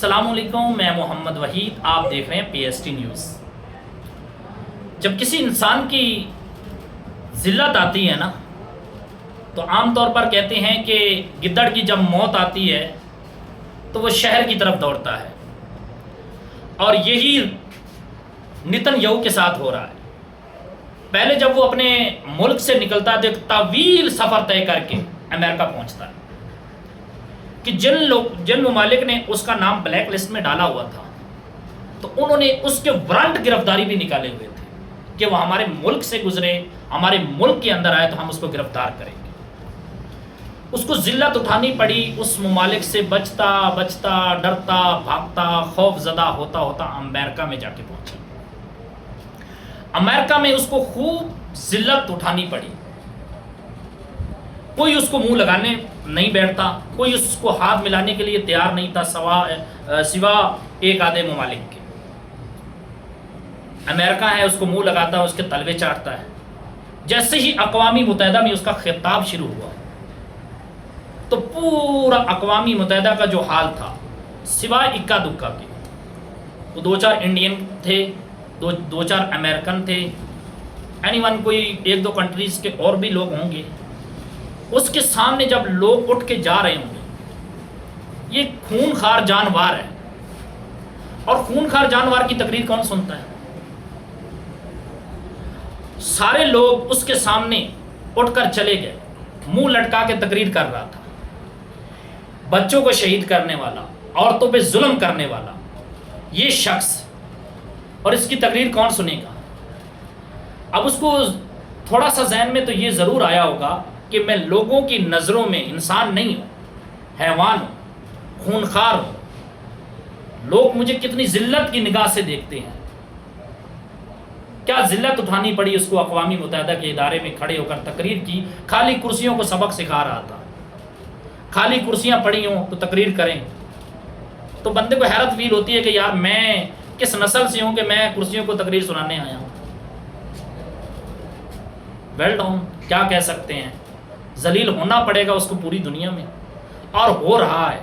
السلام علیکم، میں محمد وحید، آپ دیکھ رہے ہیں پی ایس ٹی نیوز۔ جب کسی انسان کی ذلت آتی ہے نا تو عام طور پر کہتے ہیں کہ گدڑ کی جب موت آتی ہے تو وہ شہر کی طرف دوڑتا ہے، اور یہی نتن یاہو کے ساتھ ہو رہا ہے۔ پہلے جب وہ اپنے ملک سے نکلتا ہے تو ایک طویل سفر طے کر کے امریکہ پہنچتا ہے کہ جن ممالک نے اس کا نام بلیک لسٹ میں ڈالا ہوا تھا تو انہوں نے اس کے وارنٹ گرفتاری بھی نکالے ہوئے تھے کہ وہ ہمارے ملک سے گزرے، ہمارے ملک کے اندر آئے تو ہم اس کو گرفتار کریں گے۔ اس کو ذلت اٹھانی پڑی، اس ممالک سے بچتا بچتا، ڈرتا بھاگتا، خوف زدہ ہوتا ہوتا امریکہ میں جا کے پہنچا۔ امریکہ میں اس کو خوب ذلت اٹھانی پڑی، کوئی اس کو منہ لگانے نہیں بیٹھتا، کوئی اس کو ہاتھ ملانے کے لیے تیار نہیں تھا سوا ایک آدھے ممالک کے۔ امریکہ ہے، اس کو منہ لگاتا ہے، اس کے تلوے چاٹتا ہے۔ جیسے ہی اقوام متحدہ میں اس کا خطاب شروع ہوا تو پورا اقوام متحدہ کا جو حال تھا، سوائے اکا دکا کے، وہ دو چار انڈین تھے، دو چار امریکن تھے، کوئی ایک دو کنٹریز کے اور بھی لوگ ہوں گے، اس کے سامنے جب لوگ اٹھ کے جا رہے ہوں گے۔ یہ خون خار جانور ہے، اور خون خار جانور کی تقریر کون سنتا ہے؟ سارے لوگ اس کے سامنے اٹھ کر چلے گئے، منہ لٹکا کے تقریر کر رہا تھا۔ بچوں کو شہید کرنے والا، عورتوں پہ ظلم کرنے والا یہ شخص، اور اس کی تقریر کون سنے گا؟ اب اس کو تھوڑا سا ذہن میں تو یہ ضرور آیا ہوگا کہ میں لوگوں کی نظروں میں انسان نہیں ہوں، حیوان ہوں، خونخوار ہوں، لوگ مجھے کتنی ذلت کی نگاہ سے دیکھتے ہیں۔ کیا ذلت اٹھانی پڑی اس کو، اقوام متحدہ کے ادارے میں کھڑے ہو کر تقریر کی۔ خالی کرسیوں کو سبق سکھا رہا تھا، خالی کرسیاں پڑی ہوں تو تقریر کریں، تو بندے کو حیرت فیل ہوتی ہے کہ یار میں کس نسل سے ہوں کہ میں کرسیوں کو تقریر سنانے آیا ہوں۔ ویل ڈاؤن، کیا کہہ سکتے ہیں، ذلیل ہونا پڑے گا اس کو پوری دنیا میں، اور ہو رہا ہے۔